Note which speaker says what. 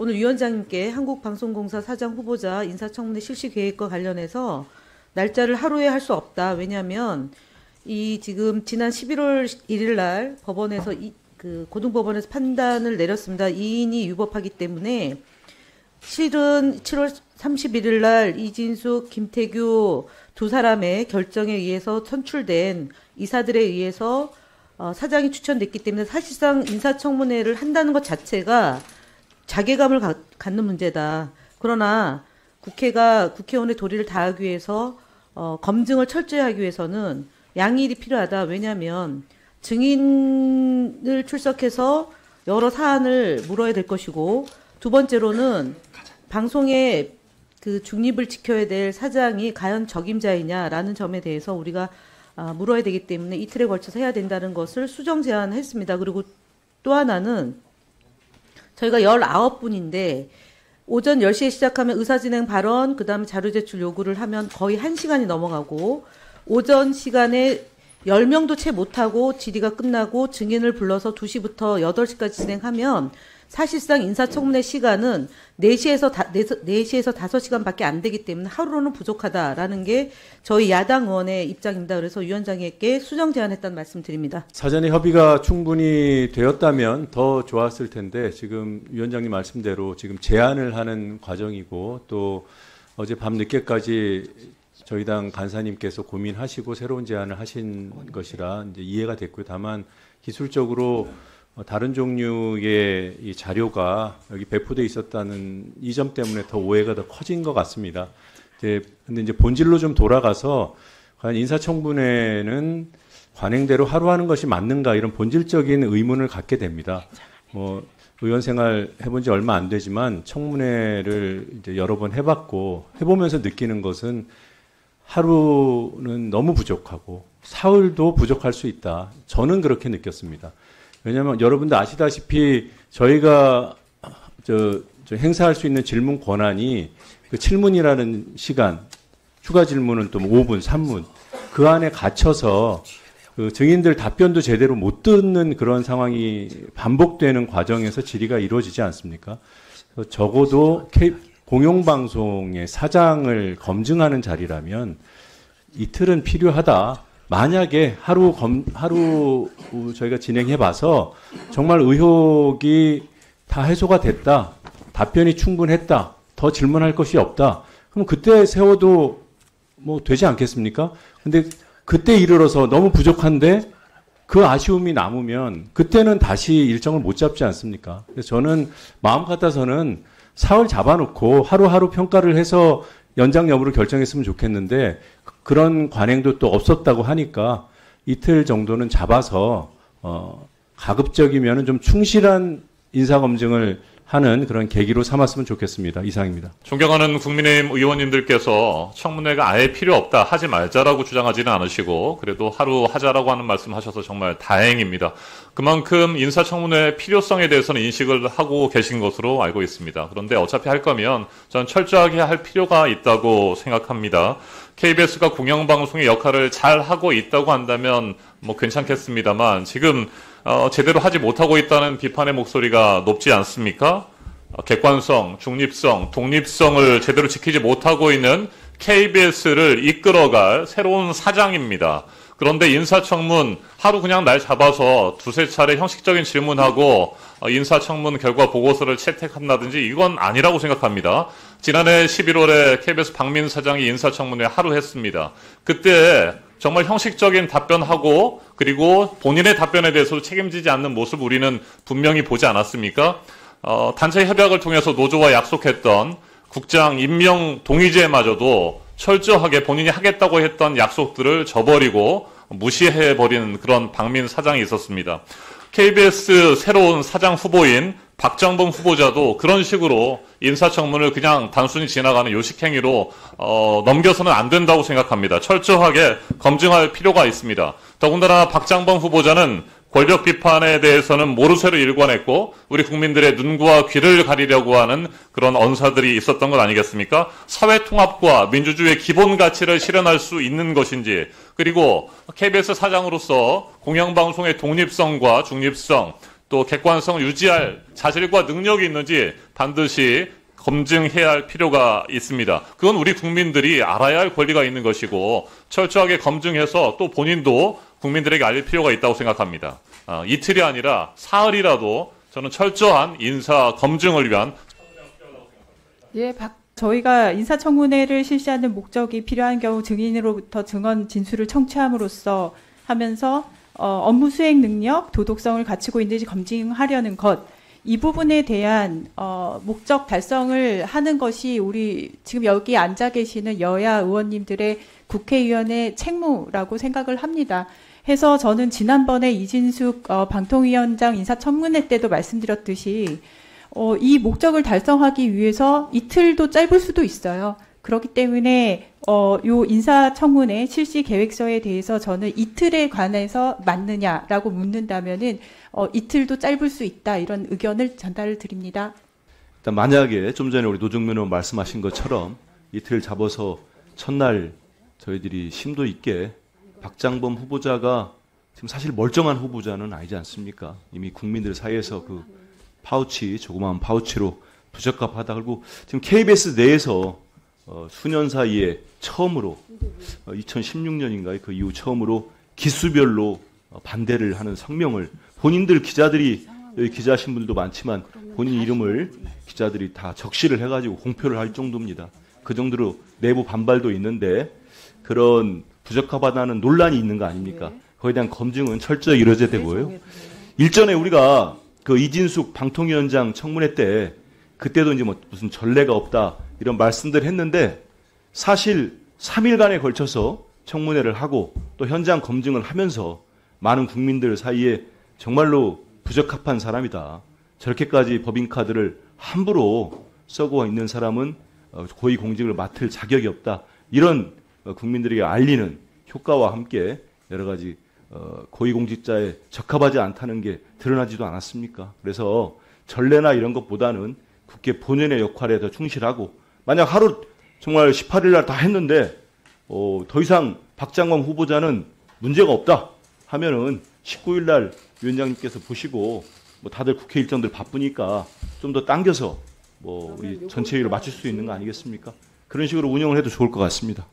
Speaker 1: 오늘 위원장님께 한국방송공사 사장 후보자 인사청문회 실시 계획과 관련해서 날짜를 하루에 할 수 없다. 왜냐하면 이 지금 지난 11월 1일 날 법원에서 그 고등법원에서 판단을 내렸습니다. 이인이 유법하기 때문에 실은 7월 31일 날 이진숙, 김태규 두 사람의 결정에 의해서 선출된 이사들에 의해서 사장이 추천됐기 때문에 사실상 인사청문회를 한다는 것 자체가 자괴감을 갖는 문제다. 그러나 국회가 국회의원의 도리를 다하기 위해서 검증을 철저히 하기 위해서는 양일이 필요하다. 왜냐하면 증인을 출석해서 여러 사안을 물어야 될 것이고, 두 번째로는 방송의 그 중립을 지켜야 될 사장이 과연 적임자이냐라는 점에 대해서 우리가 물어야 되기 때문에 이틀에 걸쳐서 해야 된다는 것을 수정 제안했습니다. 그리고 또 하나는 저희가 19분인데 오전 10시에 시작하면 의사진행 발언, 그다음에 자료 제출 요구를 하면 거의 1시간이 넘어가고, 오전 시간에 10명도 채 못하고 질의가 끝나고 증인을 불러서 2시부터 8시까지 진행하면 사실상 인사청문회 시간은 4시에서 5시간밖에 안 되기 때문에 하루로는 부족하다라는 게 저희 야당 의원의 입장입니다. 그래서 위원장에게 수정 제안했다는 말씀 드립니다.
Speaker 2: 사전에 협의가 충분히 되었다면 더 좋았을 텐데 지금 위원장님 말씀대로 지금 제안을 하는 과정이고, 또 어제 밤 늦게까지 저희 당 간사님께서 고민하시고 새로운 제안을 하신 것이라 이제 이해가 됐고요. 다만 기술적으로 다른 종류의 이 자료가 여기 배포돼 있었다는 이 점 때문에 더 오해가 더 커진 것 같습니다. 근데 이제 본질로 좀 돌아가서 과연 인사청문회는 관행대로 하루 하는 것이 맞는가, 이런 본질적인 의문을 갖게 됩니다. 의원 생활 해본 지 얼마 안 되지만 청문회를 이제 여러 번 해봤고, 해보면서 느끼는 것은 하루는 너무 부족하고 사흘도 부족할 수 있다. 저는 그렇게 느꼈습니다. 왜냐하면 여러분들 아시다시피 저희가 행사할 수 있는 질문 권한이 그 7문이라는 시간, 추가 질문은 또 5분, 3문 그 안에 갇혀서 그 증인들 답변도 제대로 못 듣는 그런 상황이 반복되는 과정에서 질의가 이루어지지 않습니까? 적어도 공영방송의 사장을 검증하는 자리라면 이틀은 필요하다. 만약에 하루 저희가 진행해봐서 정말 의혹이 다 해소가 됐다, 답변이 충분했다, 더 질문할 것이 없다, 그럼 그때 세워도 뭐 되지 않겠습니까? 근데 그때 이르러서 너무 부족한데 그 아쉬움이 남으면 그때는 다시 일정을 못 잡지 않습니까? 그래서 저는 마음 같아서는 사흘 잡아놓고 하루하루 평가를 해서 연장 여부를 결정했으면 좋겠는데, 그런 관행도 또 없었다고 하니까 이틀 정도는 잡아서 가급적이면 좀 충실한 인사검증을 하는 그런 계기로 삼았으면 좋겠습니다. 이상입니다.
Speaker 3: 존경하는 국민의힘 의원님들께서 청문회가 아예 필요 없다, 하지 말자라고 주장하지는 않으시고 그래도 하루 하자라고 하는 말씀하셔서 정말 다행입니다. 그만큼 인사청문회 필요성에 대해서는 인식을 하고 계신 것으로 알고 있습니다. 그런데 어차피 할 거면 전 철저하게 할 필요가 있다고 생각합니다. KBS가 공영방송의 역할을 잘 하고 있다고 한다면 뭐 괜찮겠습니다만, 지금 제대로 하지 못하고 있다는 비판의 목소리가 높지 않습니까? 객관성, 중립성, 독립성을 제대로 지키지 못하고 있는 KBS를 이끌어갈 새로운 사장입니다. 그런데 인사청문 하루 그냥 날 잡아서 두세 차례 형식적인 질문하고 인사청문 결과 보고서를 채택한다든지 이건 아니라고 생각합니다. 지난해 11월에 KBS 박민 사장이 인사청문회 하루 했습니다. 그때 정말 형식적인 답변하고 그리고 본인의 답변에 대해서도 책임지지 않는 모습 우리는 분명히 보지 않았습니까? 단체 협약을 통해서 노조와 약속했던 국장 임명 동의제마저도 철저하게 본인이 하겠다고 했던 약속들을 저버리고 무시해버리는 그런 박민 사장이 있었습니다. KBS 새로운 사장 후보인 박정범 후보자도 그런 식으로 인사청문을 그냥 단순히 지나가는 요식행위로 넘겨서는 안 된다고 생각합니다. 철저하게 검증할 필요가 있습니다. 더군다나 박정범 후보자는 권력 비판에 대해서는 모르쇠로 일관했고 우리 국민들의 눈과 귀를 가리려고 하는 그런 언사들이 있었던 것 아니겠습니까? 사회통합과 민주주의의 기본 가치를 실현할 수 있는 것인지, 그리고 KBS 사장으로서 공영방송의 독립성과 중립성 또 객관성을 유지할 자질과 능력이 있는지 반드시 검증해야 할 필요가 있습니다. 그건 우리 국민들이 알아야 할 권리가 있는 것이고 철저하게 검증해서 또 본인도 국민들에게 알릴 필요가 있다고 생각합니다. 이틀이 아니라 사흘이라도 저는 철저한 인사 검증을 위한
Speaker 4: 예, 저희가 인사청문회를 실시하는 목적이 필요한 경우 증인으로부터 증언 진술을 청취함으로써 하면서 업무 수행 능력, 도덕성을 갖추고 있는지 검증하려는 것, 이 부분에 대한 목적 달성을 하는 것이 우리 지금 여기 앉아 계시는 여야 의원님들의 국회의원의 책무라고 생각을 합니다. 해서 저는 지난번에 이진숙 방통위원장 인사청문회 때도 말씀드렸듯이 이 목적을 달성하기 위해서 이틀도 짧을 수도 있어요. 그렇기 때문에 요 인사청문회 실시 계획서에 대해서 저는 이틀에 관해서 맞느냐라고 묻는다면은 이틀도 짧을 수 있다, 이런 의견을 전달을 드립니다.
Speaker 5: 일단 만약에 좀 전에 우리 노정면 의원 말씀하신 것처럼 이틀 잡아서 첫날 저희들이 심도 있게 박장범 후보자가 지금 사실 멀쩡한 후보자는 아니지 않습니까? 이미 국민들 사이에서 그 파우치, 조그마한 파우치로 부적합하다. 그리고 지금 KBS 내에서 수년 사이에 처음으로 2016년인가요? 그 이후 처음으로 기수별로 반대를 하는 성명을 본인들 기자들이, 여기 기자하신 분들도 많지만 본인 이름을 기자들이 다 적시를 해가지고 공표를 할 정도입니다. 그 정도로 내부 반발도 있는데 그런 부적합하다는 논란이 있는 거 아닙니까? 거기에 대한 검증은 철저히 이루어져야 되고요. 일전에 우리가 그 이진숙 방통위원장 청문회 때 그때도 이제 뭐 무슨 전례가 없다 이런 말씀들을 했는데 사실 3일간에 걸쳐서 청문회를 하고 또 현장 검증을 하면서 많은 국민들 사이에 정말로 부적합한 사람이다. 저렇게까지 법인카드를 함부로 써고 있는 사람은 고위공직을 맡을 자격이 없다. 이런 국민들에게 알리는 효과와 함께 여러 가지 고위공직자에 적합하지 않다는 게 드러나지도 않았습니까? 그래서 전례나 이런 것보다는 국회 본연의 역할에 더 충실하고 만약 하루 정말 18일 날 다 했는데 더 이상 박장범 후보자는 문제가 없다 하면은 19일 날 위원장님께서 보시고 뭐 다들 국회 일정들 바쁘니까 좀 더 당겨서 뭐 우리 전체 일을 맞출 수 있는 거 아니겠습니까? 그런 식으로 운영을 해도 좋을 것 같습니다.